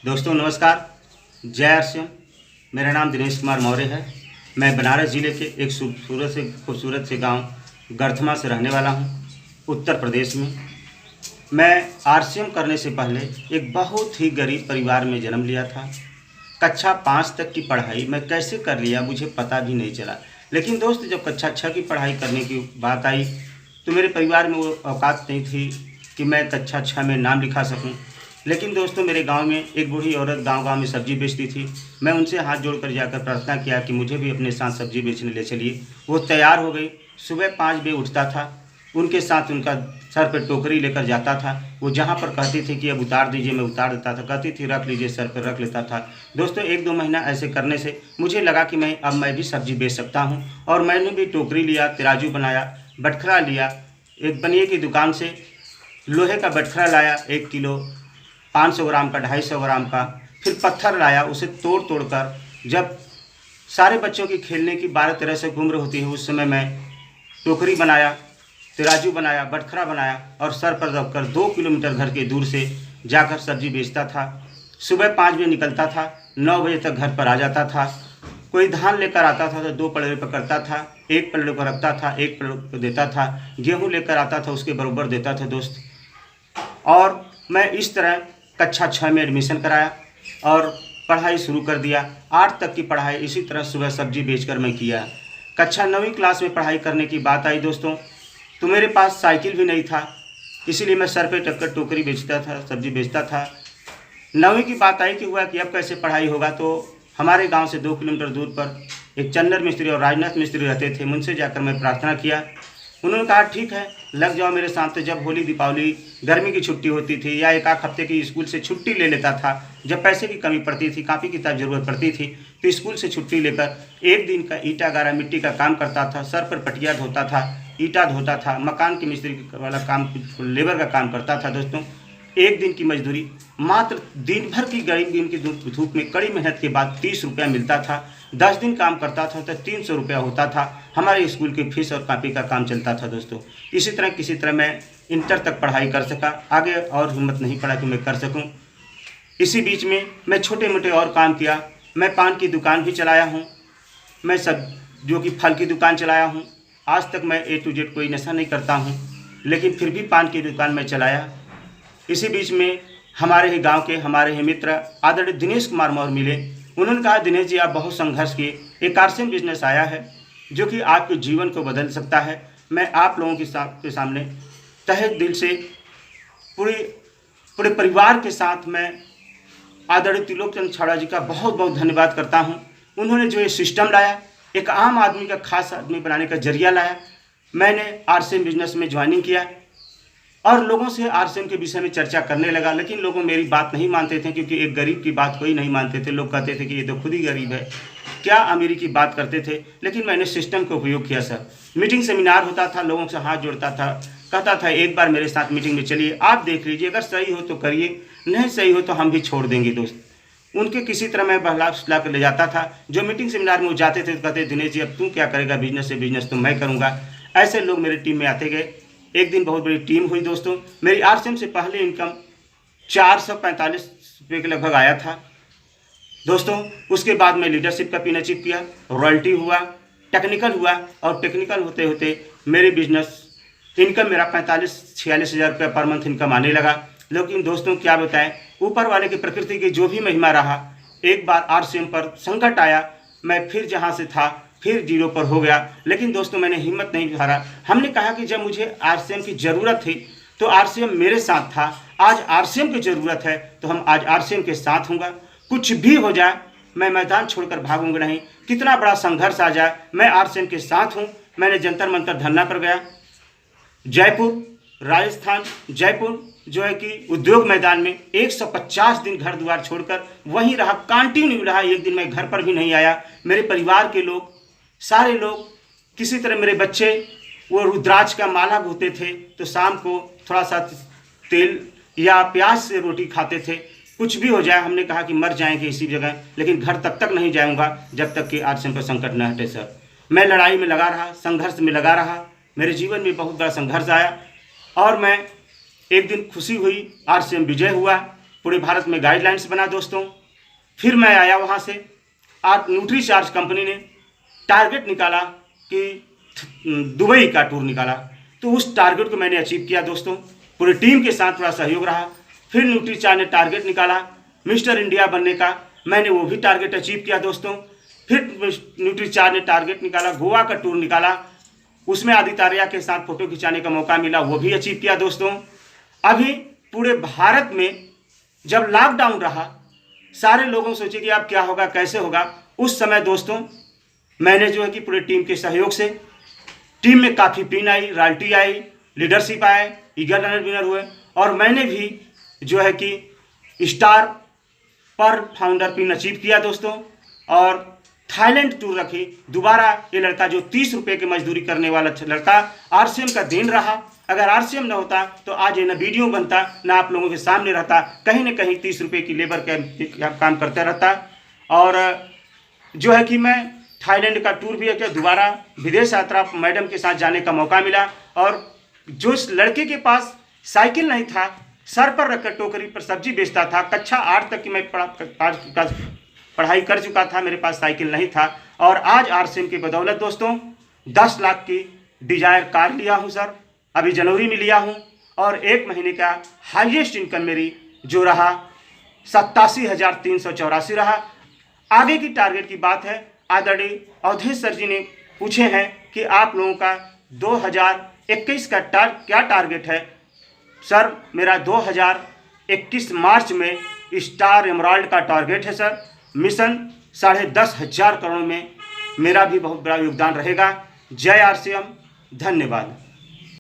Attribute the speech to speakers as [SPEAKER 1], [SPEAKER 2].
[SPEAKER 1] दोस्तों नमस्कार, जय आरसीएम। मेरा नाम दिनेश कुमार मौर्य है। मैं बनारस ज़िले के एक खूबसूरत से गांव गर्थमा से रहने वाला हूं, उत्तर प्रदेश में। मैं आरसीएम करने से पहले एक बहुत ही गरीब परिवार में जन्म लिया था। कक्षा 5 तक की पढ़ाई मैं कैसे कर लिया मुझे पता भी नहीं चला। लेकिन दोस्त, जब कक्षा 6 की पढ़ाई करने की बात आई तो मेरे परिवार में वो औकात नहीं थी कि मैं कक्षा 6 में नाम लिखा सकूं। लेकिन दोस्तों, मेरे गांव में एक बूढ़ी औरत गांव-गांव में सब्जी बेचती थी। मैं उनसे हाथ जोड़कर जाकर प्रार्थना किया कि मुझे भी अपने साथ सब्जी बेचने ले चलिए। वो तैयार हो गई। सुबह 5 बजे उठता था, उनके साथ उनका सर पे टोकरी लेकर जाता था। वो जहाँ पर कहती थी कि अब उतार दीजिए, मैं उतार देता था। कहती थी रख लीजिए, सर पर रख लेता था। दोस्तों, 1-2 महीना ऐसे करने से मुझे लगा कि मैं भी सब्जी बेच सकता हूँ। और मैंने भी टोकरी लिया, तराजू बनाया, बटखरा लिया। एक बनिए की दुकान से लोहे का बटखरा लाया, 1 किलो, 500 ग्राम का, 250 ग्राम का। फिर पत्थर लाया, उसे तोड़ तोड़ कर, जब सारे बच्चों की खेलने की 12-13 से उम्र होती है, उस समय मैं टोकरी बनाया, तराजू बनाया, बटखरा बनाया और सर पर रखकर 2 किलोमीटर घर के दूर से जाकर सब्जी बेचता था। सुबह 5 बजे निकलता था, 9 बजे तक घर पर आ जाता था। कोई धान लेकर आता था तो 2 पलड़े पकड़ता था, 1 पलड़े को रखता था, 1 पलड़े को देता था। गेहूँ लेकर आता था, उसके बराबर देता था दोस्त। और मैं इस तरह कक्षा 6 में एडमिशन कराया और पढ़ाई शुरू कर दिया। 8 तक की पढ़ाई इसी तरह सुबह सब्जी बेचकर मैं किया। कक्षा 9वीं क्लास में पढ़ाई करने की बात आई दोस्तों, तो मेरे पास साइकिल भी नहीं था, इसीलिए मैं सर पे टक्कर टोकरी बेचता था, सब्जी बेचता था। 9वीं की बात आई कि हुआ कि अब कैसे पढ़ाई होगा। तो हमारे गांव से 2 किलोमीटर दूर पर एक चंदर मिस्त्री और राजनाथ मिस्त्री रहते थे। उनसे जाकर मैं प्रार्थना किया। उन्होंने कहा ठीक है, लग जाओ मेरे साथ। तो जब होली, दीपावली, गर्मी की छुट्टी होती थी या एक आध हफ्ते की स्कूल से छुट्टी ले लेता था, जब पैसे की कमी पड़ती थी, कापी किताब जरूरत पड़ती थी, तो स्कूल से छुट्टी लेकर 1 दिन का ईटा गारा मिट्टी का काम करता था। सर पर पटिया धोता था, ईटा धोता था, मकान के मिस्त्री वाला काम, लेबर का काम करता था। दोस्तों, 1 दिन की मजदूरी मात्र दिन भर की दिन की धूप में कड़ी मेहनत के बाद 30 रुपया मिलता था। 10 दिन काम करता था तो 300 रुपया होता था। हमारे स्कूल की फीस और कापी का काम चलता था दोस्तों। इसी तरह किसी तरह मैं इंटर तक पढ़ाई कर सका। आगे और हिम्मत नहीं पड़ा कि मैं कर सकूं। इसी बीच में मैं छोटे मोटे और काम किया। मैं पान की दुकान भी चलाया हूँ, मैं सब जो कि फल की दुकान चलाया हूँ। आज तक मैं A to Z कोई नशा नहीं करता हूँ, लेकिन फिर भी पान की दुकान मैं चलाया। इसी बीच में हमारे ही गांव के हमारे ही मित्र आदरणीय दिनेश कुमार मौर्य मिले। उन्होंने कहा दिनेश जी, आप बहुत संघर्ष किए, एक आरसीएम बिजनेस आया है जो कि आपके जीवन को बदल सकता है। मैं आप लोगों के सामने तहे दिल से पूरे परिवार के साथ मैं आदरणीय त्रिलोकचंद छाड़ा जी का बहुत बहुत धन्यवाद करता हूं। उन्होंने जो ये सिस्टम लाया, एक आम आदमी का खास आदमी बनाने का जरिया लाया। मैंने आरसीएम बिजनेस में ज्वाइनिंग किया और लोगों से आरसीएम के विषय में चर्चा करने लगा। लेकिन लोगों मेरी बात नहीं मानते थे, क्योंकि एक गरीब की बात कोई नहीं मानते थे। लोग कहते थे कि ये तो खुद ही गरीब है, क्या अमीरी की बात करते थे। लेकिन मैंने सिस्टम का उपयोग किया सर। मीटिंग सेमिनार होता था, लोगों से हाथ जोड़ता था, कहता था एक बार मेरे साथ मीटिंग में चलिए, आप देख लीजिए, अगर सही हो तो करिए, नहीं सही हो तो हम भी छोड़ देंगे। दोस्त, उनके किसी तरह मैं बहला फुसला कर ले जाता था। जो मीटिंग सेमिनार में वो जाते थे तो कहते दिनेश जी, अब तू क्या करेगा, बिजनेस से बिजनेस तो मैं करूँगा। ऐसे लोग मेरी टीम में आते गए। एक दिन बहुत बड़ी टीम हुई दोस्तों। मेरी आरसीएम से पहले इनकम 445 रुपये के लगभग आया था दोस्तों। उसके बाद मैं लीडरशिप का पिन अचीव किया, रॉयल्टी हुआ, टेक्निकल हुआ, और टेक्निकल होते होते मेरे बिजनेस इनकम मेरा 45-46 हज़ार रुपये पर मंथ इनकम आने लगा। लेकिन दोस्तों क्या बताएं, ऊपर वाले की प्रकृति की जो भी महिमा रहा, एक बार आरसीएम पर संकट आया, मैं फिर जहाँ से था फिर जीरो पर हो गया। लेकिन दोस्तों मैंने हिम्मत नहीं हारा। हमने कहा कि जब मुझे आरसीएम की ज़रूरत थी तो आरसीएम मेरे साथ था। आज आरसीएम की ज़रूरत है तो हम आज आरसीएम के साथ होंगे। कुछ भी हो जाए, मैं मैदान छोड़कर भागूंगा नहीं। कितना बड़ा संघर्ष आ जाए, मैं आरसीएम के साथ हूँ। मैंने जंतर मंतर धरना पर गया, जयपुर, राजस्थान, जयपुर जो है कि उद्योग मैदान में 150 दिन घर द्वार छोड़कर वहीं रहा, कंटिन्यू रहा। एक दिन मैं घर पर भी नहीं आया। मेरे परिवार के लोग, सारे लोग, किसी तरह मेरे बच्चे वो रुद्राक्ष का माला घोते थे तो शाम को थोड़ा सा तेल या प्याज से रोटी खाते थे। कुछ भी हो जाए, हमने कहा कि मर जाएंगे इसी जगह, लेकिन घर तब तक नहीं जाऊंगा जब तक कि आरसीएम पर संकट न हटे सर। मैं लड़ाई में लगा रहा, संघर्ष में लगा रहा। मेरे जीवन में बहुत बड़ा संघर्ष आया और मैं एक दिन खुशी हुई, आरसीएम विजय हुआ। पूरे भारत में गाइडलाइंस बना दोस्तों। फिर मैं आया वहाँ से, आज न्यूट्रीचार्ज कंपनी ने टारगेट निकाला कि दुबई का टूर निकाला, तो उस टारगेट को मैंने अचीव किया दोस्तों। पूरी टीम के साथ थोड़ा सहयोग रहा। फिर न्यूट्रीचार्ज ने टारगेट निकाला मिस्टर इंडिया बनने का, मैंने वो भी टारगेट अचीव किया दोस्तों। फिर न्यूट्रीचार्ज ने टारगेट निकाला, गोवा का टूर निकाला, उसमें आदित्य आर्या के साथ फ़ोटो खिंचाने का मौका मिला, वो भी अचीव किया दोस्तों। अभी पूरे भारत में जब लॉकडाउन रहा, सारे लोगों सोचे कि अब क्या होगा, कैसे होगा। उस समय दोस्तों मैंने जो है कि पूरी टीम के सहयोग से, टीम में काफ़ी पिन आई, रॉयल्टी आई, लीडरशिप आए, ईगल रनर विनर हुए, और मैंने भी जो है कि स्टार पर फाउंडर पिन अचीव किया दोस्तों। और थाईलैंड टूर रखी दोबारा। ये लड़का जो 30 रुपये की मजदूरी करने वाला लड़का आरसीएम का देन रहा। अगर आरसीएम न होता तो आज ये न वीडियो बनता, न आप लोगों के सामने रहता, कहीं न कहीं 30 रुपये की लेबर का काम करता रहता। और जो है कि मैं थाईलैंड का टूर भी है, दोबारा विदेश यात्रा मैडम के साथ जाने का मौका मिला। और जो इस लड़के के पास साइकिल नहीं था, सर पर रखकर टोकरी पर सब्जी बेचता था, कक्षा 8 तक की मैं पढ़ाई कर चुका था, मेरे पास साइकिल नहीं था। और आज आरसीएम की बदौलत दोस्तों 10 लाख की डिजायर कार लिया हूं सर, अभी जनवरी में लिया हूं। और 1 महीने का हाईएस्ट इनकम मेरी जो रहा 87,384 रहा। आगे की टारगेट की बात है, आदरणीय अवधेश सर जी ने पूछे हैं कि आप लोगों का 2021 का क्या टारगेट है। सर मेरा 2021 मार्च में स्टार एमराल्ड का टारगेट है सर। मिशन 10,500 करोड़ में मेरा भी बहुत बड़ा योगदान रहेगा। जय आरसीएम, धन्यवाद।